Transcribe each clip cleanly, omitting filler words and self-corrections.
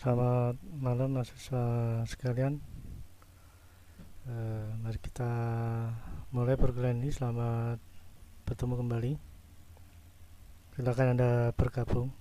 Selamat malam mahasiswa sekalian. Mari kita mulai perkuliahan ini. Selamat bertemu kembali. Silakan Anda bergabung.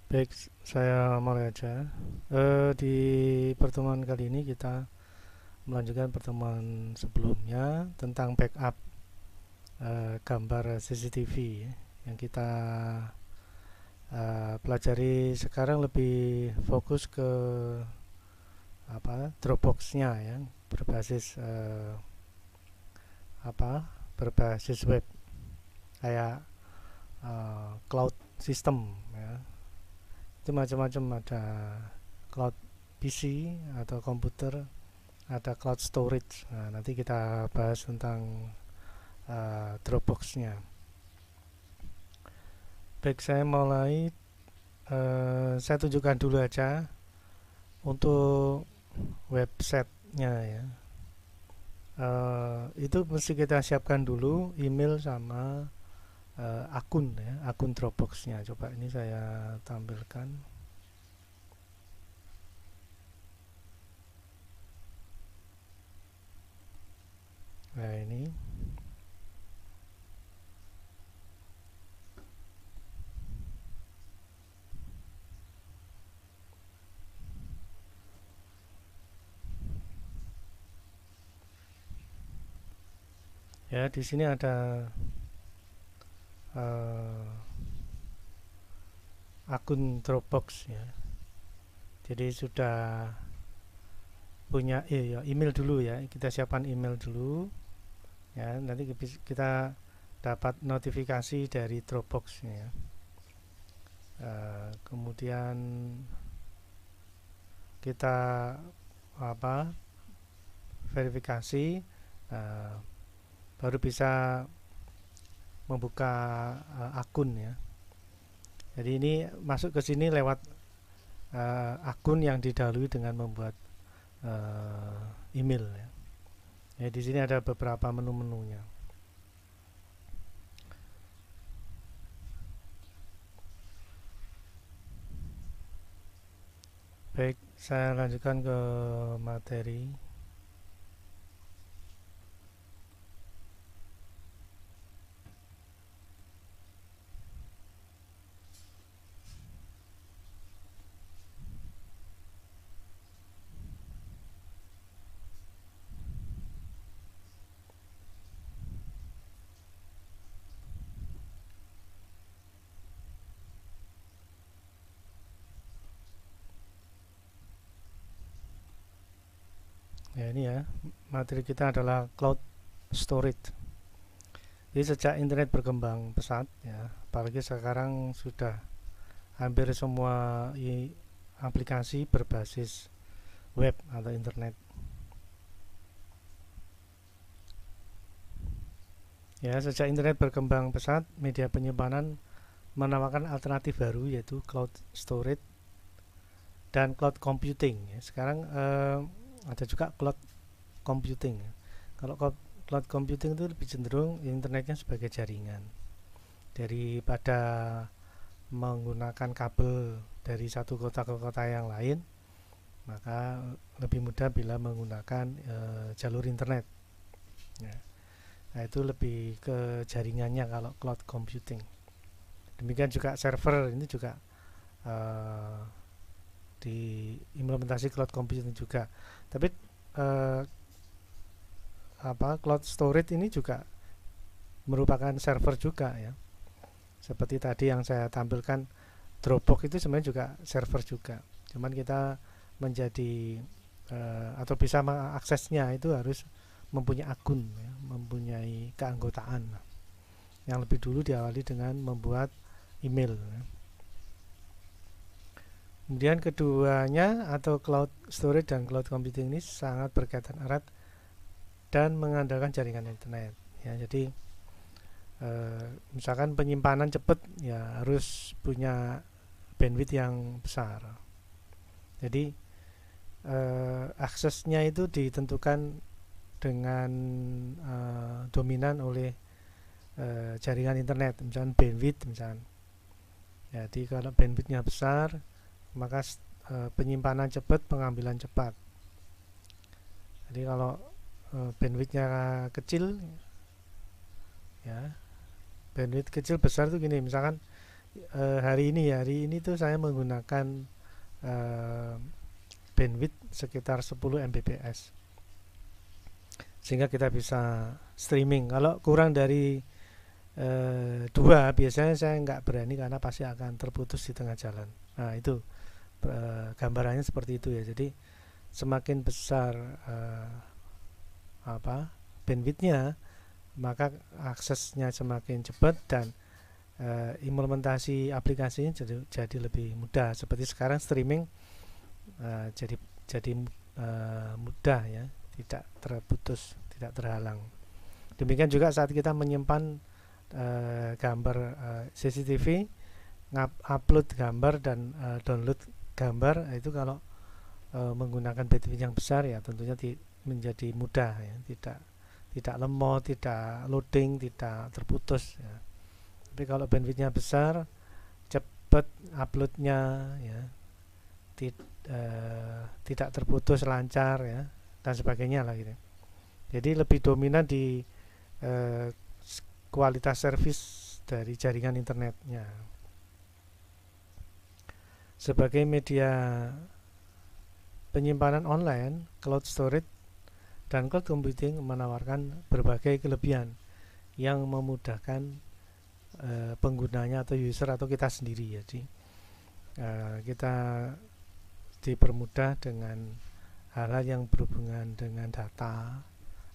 Baik, saya mulai aja. Di pertemuan kali ini kita melanjutkan pertemuan sebelumnya tentang backup gambar CCTV yang kita pelajari. Sekarang lebih fokus ke Dropbox-nya ya, berbasis berbasis web kayak cloud system ya. Itu macam-macam, ada cloud PC atau komputer, ada cloud storage. Nah, nanti kita bahas tentang Dropbox-nya. Baik, saya mulai. Saya tunjukkan dulu aja untuk websitenya ya. Itu mesti kita siapkan dulu email sama akun ya, akun Dropbox-nya. Coba ini saya tampilkan. Nah, ini. Ya, di sini ada akun Dropbox ya. Jadi sudah punya ya, email dulu ya. Kita siapkan email dulu ya. Nanti kita dapat notifikasi dari Dropbox ya. Kemudian kita verifikasi, uh, baru bisa membuka akun ya. Jadi ini masuk ke sini lewat akun yang didahului dengan membuat email ya. Ya, di sini ada beberapa menu-menunya. Baik, saya lanjutkan ke materi. Ya, ini ya, materi kita adalah cloud storage. Jadi sejak internet berkembang pesat ya, apalagi sekarang sudah hampir semua aplikasi berbasis web atau internet. Ya, sejak internet berkembang pesat, media penyimpanan menawarkan alternatif baru yaitu cloud storage dan cloud computing. Ya. Sekarang ada juga cloud computing. Ya. Kalau cloud computing itu lebih cenderung internetnya sebagai jaringan daripada menggunakan kabel dari satu kota ke kota yang lain. Maka lebih mudah bila menggunakan jalur internet ya. Nah, itu lebih ke jaringannya kalau cloud computing. Demikian juga server ini juga di implementasi cloud computing juga. Tapi cloud storage ini juga merupakan server juga ya. Seperti tadi yang saya tampilkan, Dropbox itu sebenarnya juga server juga. Cuman kita menjadi atau bisa mengaksesnya itu harus mempunyai akun ya, mempunyai keanggotaan. Yang lebih dulu diawali dengan membuat email ya. Kemudian keduanya atau cloud storage dan cloud computing ini sangat berkaitan erat dan mengandalkan jaringan internet ya. Jadi misalkan penyimpanan cepat ya harus punya bandwidth yang besar. Jadi aksesnya itu ditentukan dengan dominan oleh jaringan internet, misalkan bandwidth misalkan. Jadi kalau bandwidthnya besar, maka penyimpanan cepat, pengambilan cepat. Jadi kalau bandwidthnya kecil ya, bandwidth kecil besar tuh gini, misalkan hari ini tuh saya menggunakan bandwidth sekitar 10 Mbps sehingga kita bisa streaming. Kalau kurang dari 2 biasanya saya nggak berani karena pasti akan terputus di tengah jalan. Nah itu gambarannya seperti itu ya. Jadi semakin besar bandwidthnya, maka aksesnya semakin cepat dan implementasi aplikasinya jadi lebih mudah. Seperti sekarang streaming jadi mudah ya, tidak terputus, tidak terhalang. Demikian juga saat kita menyimpan gambar CCTV, upload gambar dan download gambar, itu kalau menggunakan bandwidth yang besar ya tentunya menjadi mudah ya, tidak lemot, tidak loading, tidak terputus ya. Tapi kalau bandwidthnya besar, cepat uploadnya ya, tidak terputus, lancar ya, dan sebagainya lah gitu. Jadi lebih dominan di kualitas service dari jaringan internetnya. Sebagai media penyimpanan online, cloud storage dan cloud computing menawarkan berbagai kelebihan yang memudahkan penggunanya atau user atau kita sendiri. Jadi kita dipermudah dengan hal-hal yang berhubungan dengan data,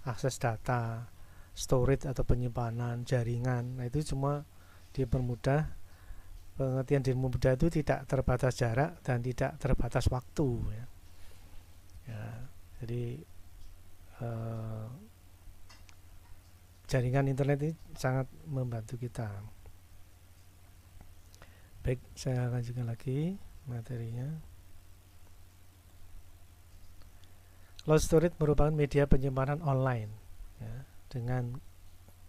akses data, storage atau penyimpanan, jaringan. Nah, itu semua dipermudah. Pengertian dipermudah itu tidak terbatas jarak dan tidak terbatas waktu ya. Jadi jaringan internet ini sangat membantu kita. Baik, saya lanjutkan lagi materinya. Cloud storage merupakan media penyimpanan online ya, dengan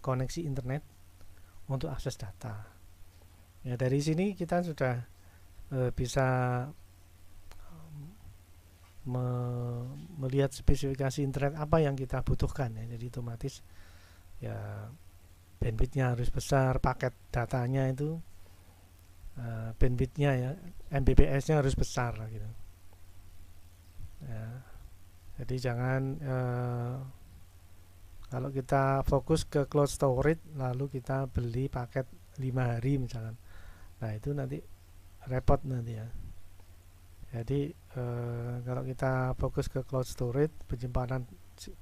koneksi internet untuk akses data. Ya, dari sini kita sudah bisa melihat spesifikasi internet apa yang kita butuhkan ya. Jadi otomatis ya bandwidthnya harus besar, paket datanya itu bandwidthnya ya, Mbps-nya harus besar gitu. Ya, jadi jangan kalau kita fokus ke cloud storage lalu kita beli paket 5 hari misalkan, nah itu nanti repot nanti ya. Jadi kalau kita fokus ke cloud storage, penyimpanan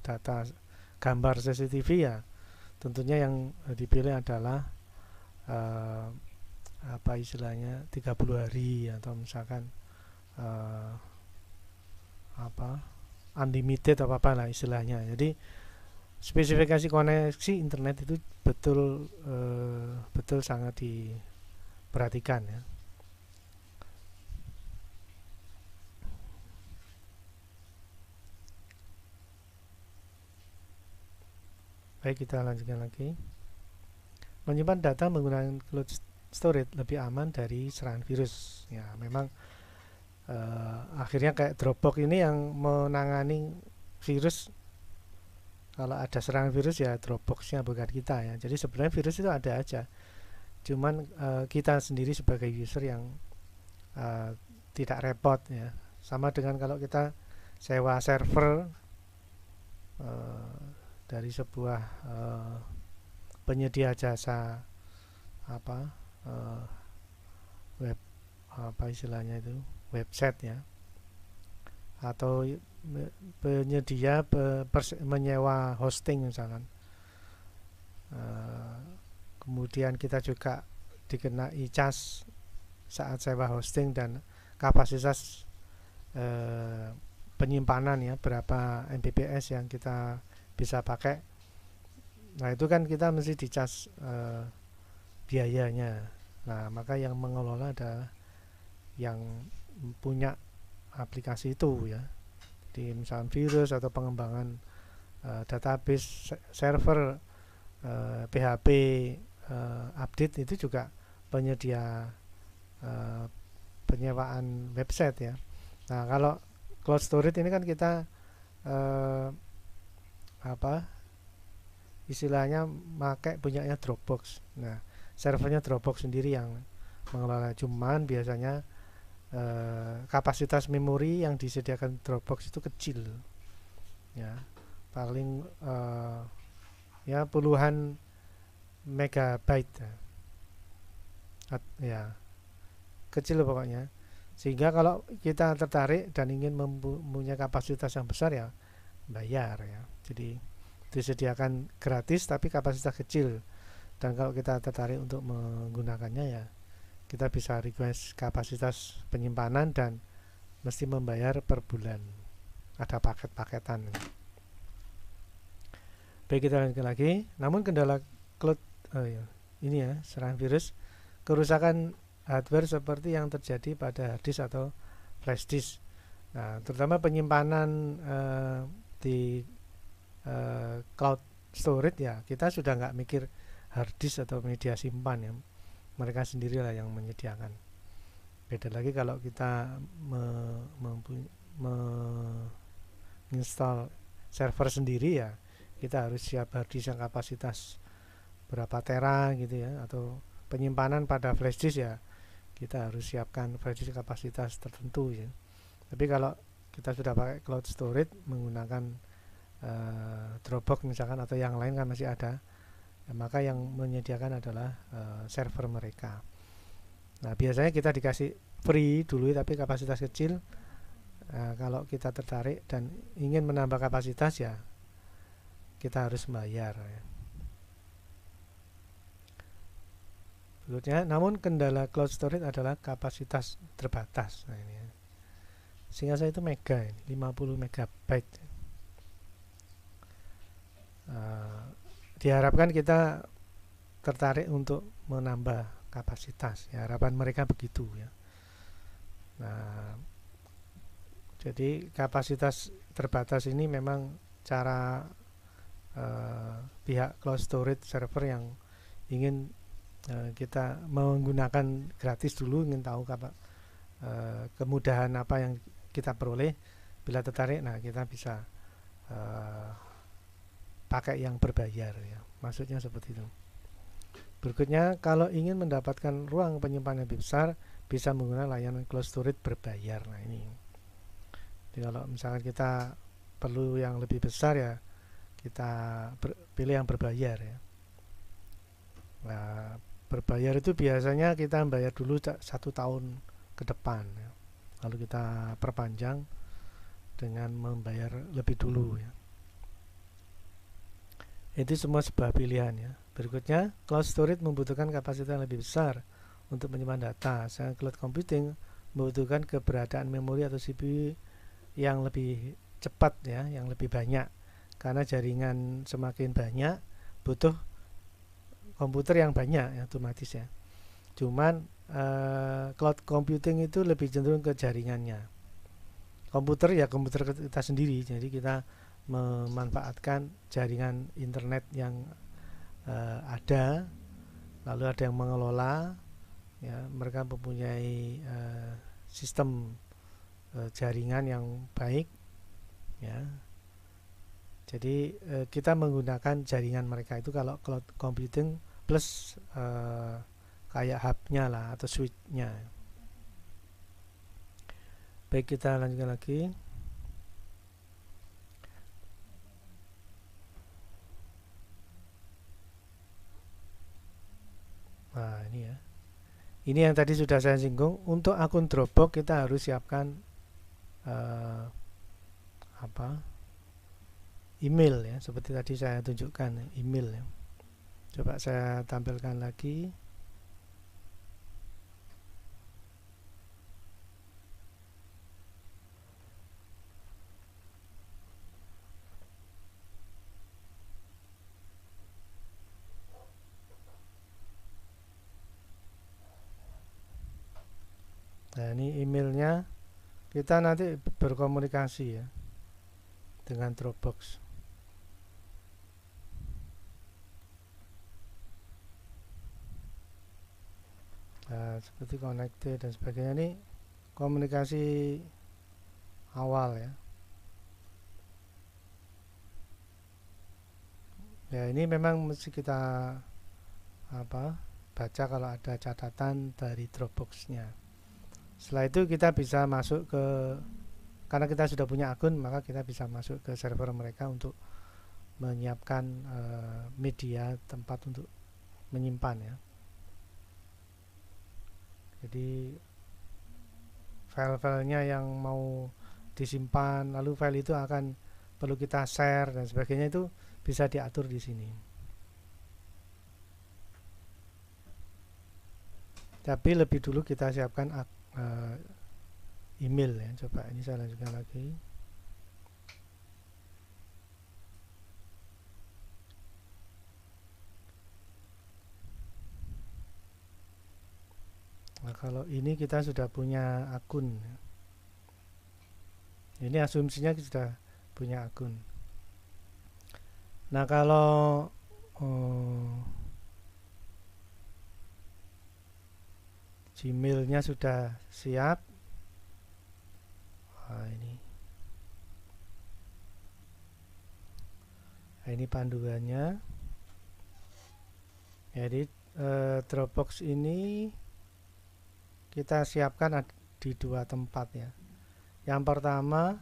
data gambar CCTV ya, tentunya yang dipilih adalah apa istilahnya 30 hari atau misalkan unlimited apa lah istilahnya. Jadi spesifikasi koneksi internet itu betul sangat diperhatikan ya. Baik, kita lanjutkan lagi. Menyimpan data menggunakan cloud storage lebih aman dari serangan virus. Ya, memang akhirnya kayak Dropbox ini yang menangani virus. Kalau ada serangan virus ya Dropbox-nya bukan kita ya. Jadi sebenarnya virus itu ada aja. Cuman kita sendiri sebagai user yang tidak repot ya. Sama dengan kalau kita sewa server dari sebuah penyedia jasa apa web apa istilahnya itu website ya, atau penyedia menyewa hosting misalkan. Kemudian kita juga dikenai cas saat sewa hosting dan kapasitas penyimpanan ya, berapa Mbps yang kita bisa pakai. Nah itu kan kita mesti dicas biayanya. Nah maka yang mengelola adalah yang punya aplikasi itu ya. Di misalnya virus atau pengembangan database server PHP update itu juga penyedia penyewaan website ya. Nah kalau cloud storage ini kan kita istilahnya pakai punyanya Dropbox. Nah servernya Dropbox sendiri yang mengelola, cuman biasanya kapasitas memori yang disediakan Dropbox itu kecil ya, paling ya puluhan megabyte ya, kecil pokoknya. Sehingga kalau kita tertarik dan ingin mempunyai kapasitas yang besar ya bayar ya. Jadi disediakan gratis tapi kapasitas kecil, dan kalau kita tertarik untuk menggunakannya ya kita bisa request kapasitas penyimpanan dan mesti membayar per bulan, ada paket-paketan. Baik, kita lanjutkan lagi. Namun kendala cloud ini ya, serangan virus, kerusakan hardware seperti yang terjadi pada hard disk atau flash disk. Nah, terutama penyimpanan di cloud storage ya, kita sudah nggak mikir hard disk atau media simpan ya, mereka sendirilah yang menyediakan. Beda lagi kalau kita menginstall server sendiri ya, kita harus siap hard disk yang kapasitas berapa tera gitu ya, atau penyimpanan pada flash disk ya kita harus siapkan flash disk kapasitas tertentu ya. Tapi kalau kita sudah pakai cloud storage menggunakan Dropbox misalkan atau yang lain kan masih ada ya, maka yang menyediakan adalah server mereka. Nah biasanya kita dikasih free dulu tapi kapasitas kecil. Kalau kita tertarik dan ingin menambah kapasitas ya kita harus bayar ya. Berikutnya, namun kendala cloud storage adalah kapasitas terbatas. Nah ini ya. Sehingga saya itu mega ini, 50 megabyte. Diharapkan kita tertarik untuk menambah kapasitas ya, harapan mereka begitu ya. Nah jadi kapasitas terbatas ini memang cara pihak cloud storage server yang ingin kita menggunakan gratis dulu, ingin tahu kemudahan apa yang kita peroleh. Bila tertarik, nah kita bisa pakai yang berbayar ya, maksudnya seperti itu. Berikutnya, kalau ingin mendapatkan ruang penyimpanan lebih besar, bisa menggunakan layanan cloud storage berbayar. Nah ini, jadi kalau misalkan kita perlu yang lebih besar ya, kita pilih yang berbayar ya. Nah, berbayar itu biasanya kita bayar dulu 1 tahun ke depan ya, lalu kita perpanjang dengan membayar lebih dulu ya. Itu semua sebuah pilihan ya. Berikutnya, cloud storage membutuhkan kapasitas yang lebih besar untuk menyimpan data. Sedangkan cloud computing membutuhkan keberadaan memori atau CPU yang lebih cepat ya, yang lebih banyak. Karena jaringan semakin banyak, butuh komputer yang banyak ya, otomatis ya. Cuman cloud computing itu lebih cenderung ke jaringannya. Komputer ya komputer kita sendiri, jadi kita memanfaatkan jaringan internet yang ada, lalu ada yang mengelola, ya, mereka mempunyai sistem jaringan yang baik, ya. Jadi kita menggunakan jaringan mereka itu kalau cloud computing plus kayak hubnya lah atau switchnya. Baik, kita lanjutkan lagi. Nah, ini ya. Ini yang tadi sudah saya singgung. Untuk akun Dropbox kita harus siapkan email, ya, seperti tadi saya tunjukkan email, ya. Coba saya tampilkan lagi. Nah, ini emailnya. Kita nanti berkomunikasi, ya, dengan Dropbox. Nah, seperti connected dan sebagainya, ini komunikasi awal, ya. Ya, ini memang mesti kita baca kalau ada catatan dari Dropbox-nya. Setelah itu kita bisa masuk ke, karena kita sudah punya akun, maka kita bisa masuk ke server mereka untuk menyiapkan media tempat untuk menyimpan, ya. Jadi file-filenya yang mau disimpan, lalu file itu akan perlu kita share dan sebagainya, itu bisa diatur di sini. Tapi lebih dulu kita siapkan email, ya. Coba ini saya lanjutkan lagi. Nah, kalau ini kita sudah punya akun. Ini asumsinya kita sudah punya akun. Nah, kalau Gmailnya sudah siap, ini panduannya. Jadi Dropbox ini kita siapkan di dua tempat, ya. Yang pertama,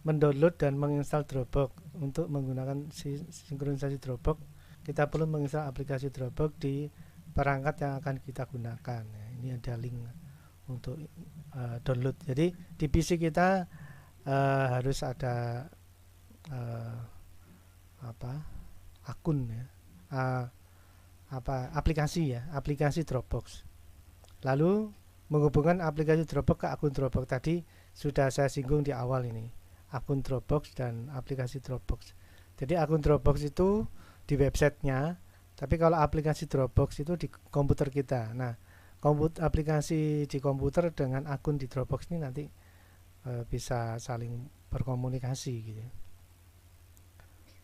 mendownload dan menginstal Dropbox. Untuk menggunakan sinkronisasi Dropbox, kita perlu menginstal aplikasi Dropbox di perangkat yang akan kita gunakan, ya. Ini ada link untuk download. Jadi di PC kita harus ada akun, ya, aplikasi, ya, aplikasi Dropbox. Lalu menghubungkan aplikasi Dropbox ke akun Dropbox tadi sudah saya singgung di awal ini, akun Dropbox dan aplikasi Dropbox. Jadi akun Dropbox itu di websitenya, tapi kalau aplikasi Dropbox itu di komputer kita. Nah, aplikasi di komputer dengan akun di Dropbox ini nanti bisa saling berkomunikasi, gitu.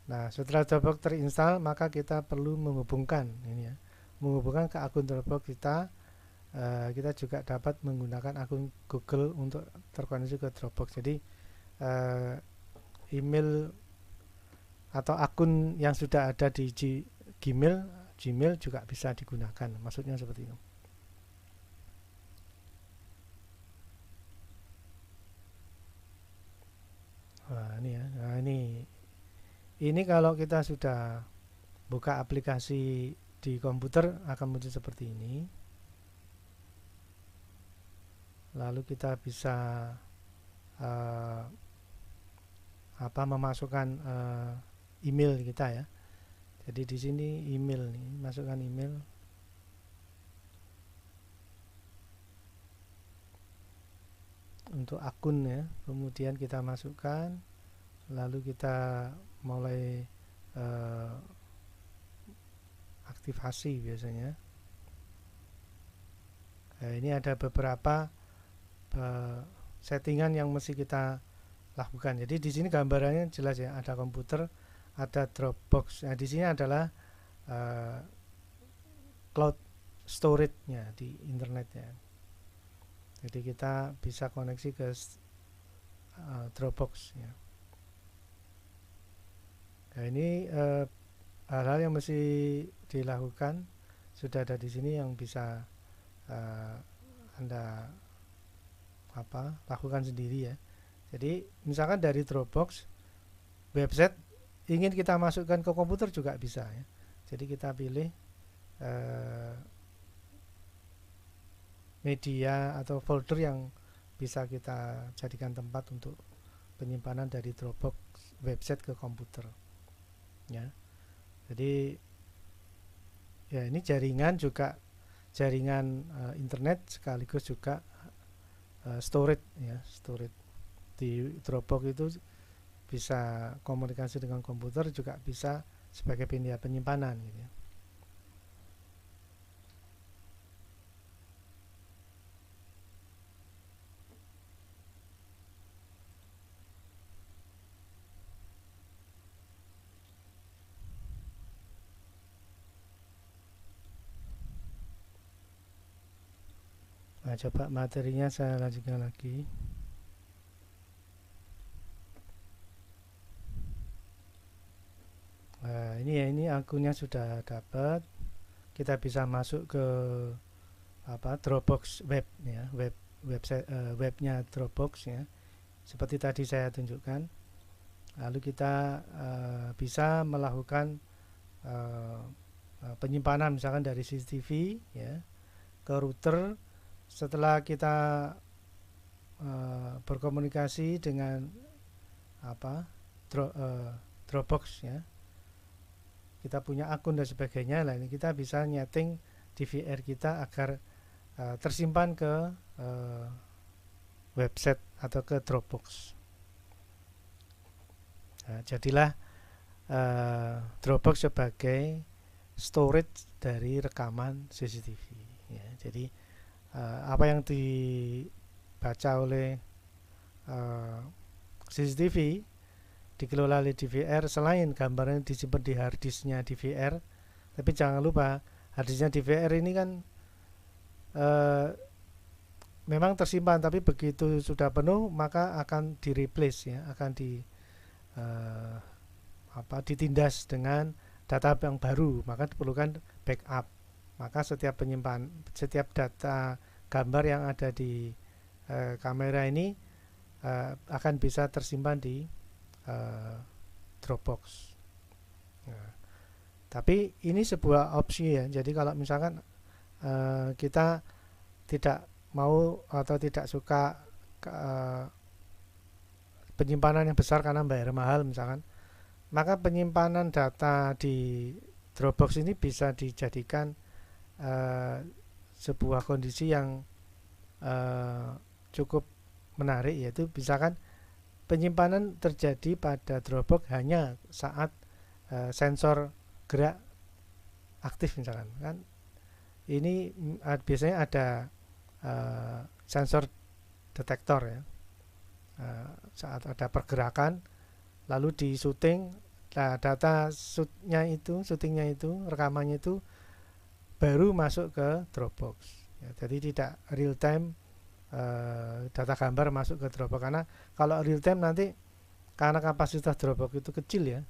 Nah, setelah Dropbox terinstall, maka kita perlu menghubungkan ini, ya, menghubungkan ke akun Dropbox kita. Kita juga dapat menggunakan akun Google untuk terkoneksi ke Dropbox. Jadi email atau akun yang sudah ada di Gmail juga bisa digunakan. Maksudnya seperti itu. Nah, ini, ya. Nah, ini kalau kita sudah buka aplikasi di komputer akan muncul seperti ini. Lalu kita bisa memasukkan email kita, ya. Jadi di sini email nih, masukkan email. Untuk akun, ya, kemudian kita masukkan, lalu kita mulai aktivasi biasanya. Nah, ini ada beberapa settingan yang mesti kita lakukan. Jadi di sini gambarannya jelas ya, ada komputer, ada Dropbox. Nah, di sini adalah uh, cloud storage-nya di internet ya. Jadi kita bisa koneksi ke Dropbox ya. Nah, ini hal-hal yang mesti dilakukan sudah ada di sini yang bisa Anda lakukan sendiri ya. Jadi misalkan dari Dropbox website ingin kita masukkan ke komputer juga bisa ya. Jadi kita pilih media atau folder yang bisa kita jadikan tempat untuk penyimpanan dari Dropbox website ke komputer ya. Jadi ya ini jaringan juga jaringan internet sekaligus juga storage ya, storage di Dropbox itu bisa komunikasi dengan komputer, juga bisa sebagai media penyimpanan gitu ya. Nah, coba materinya saya lanjutkan lagi. Nah, ini ya, ini akunnya sudah dapat. Kita bisa masuk ke Dropbox web ya, website webnya Dropbox ya. Seperti tadi saya tunjukkan. Lalu kita bisa melakukan penyimpanan misalkan dari CCTV ya ke router. Setelah kita berkomunikasi dengan Dropbox ya, kita punya akun dan sebagainya, lah ini kita bisa nyeting DVR kita agar tersimpan ke website atau ke Dropbox. Nah, jadilah Dropbox sebagai storage dari rekaman CCTV ya. Jadi apa yang dibaca oleh CCTV dikelola oleh DVR, selain gambarnya disimpan di harddisknya DVR, tapi jangan lupa harddisknya DVR ini kan memang tersimpan, tapi begitu sudah penuh maka akan di replace ya, akan ditindas dengan data yang baru, maka diperlukan backup. Maka setiap data gambar yang ada di kamera ini akan bisa tersimpan di Dropbox. Nah, tapi ini sebuah opsi ya. Jadi kalau misalkan kita tidak mau atau tidak suka penyimpanan yang besar karena bayar mahal misalkan, maka penyimpanan data di Dropbox ini bisa dijadikan sebuah kondisi yang cukup menarik, yaitu misalkan penyimpanan terjadi pada Dropbox hanya saat sensor gerak aktif misalkan kan. Ini biasanya ada sensor detektor ya. Saat ada pergerakan lalu di syuting, nah data syutingnya itu, rekamannya itu baru masuk ke Dropbox ya. Jadi tidak real time data gambar masuk ke Dropbox, karena kalau real time nanti karena kapasitas Dropbox itu kecil ya,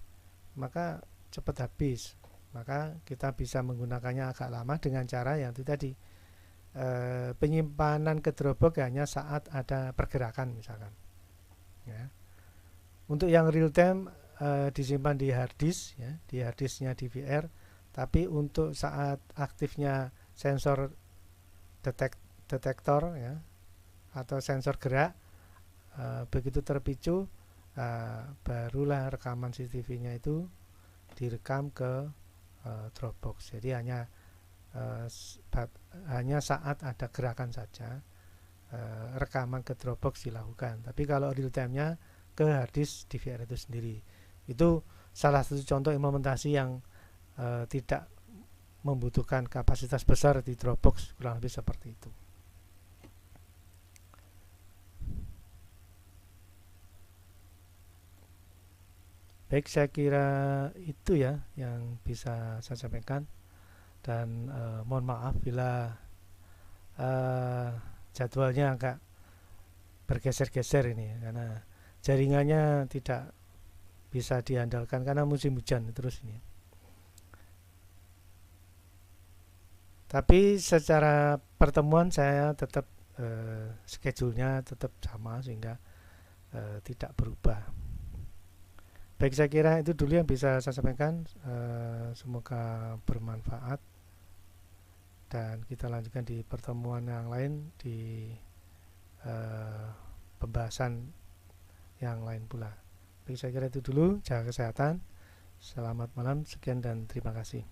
maka cepat habis. Maka kita bisa menggunakannya agak lama dengan cara yang itu tadi, penyimpanan ke Dropbox hanya saat ada pergerakan misalkan ya. Untuk yang real time disimpan di harddisk ya, di harddisknya DVR. Tapi untuk saat aktifnya sensor detektor ya, atau sensor gerak, begitu terpicu, barulah rekaman CCTV-nya itu direkam ke Dropbox. Jadi hanya saat ada gerakan saja rekaman ke Dropbox dilakukan. Tapi kalau real time-nya ke harddisk DVR itu sendiri. Itu salah satu contoh implementasi yang tidak membutuhkan kapasitas besar di Dropbox, kurang lebih seperti itu. Baik, saya kira itu ya yang bisa saya sampaikan, dan mohon maaf bila eh, jadwalnya agak bergeser-geser ini ya, karena jaringannya tidak bisa diandalkan karena musim hujan terus ini. Tapi secara pertemuan saya tetap schedule-nya tetap sama sehingga tidak berubah. Baik, saya kira itu dulu yang bisa saya sampaikan. Semoga bermanfaat dan kita lanjutkan di pertemuan yang lain, di eh, pembahasan yang lain pula. Baik, saya kira itu dulu. Jaga kesehatan. Selamat malam. Sekian dan terima kasih.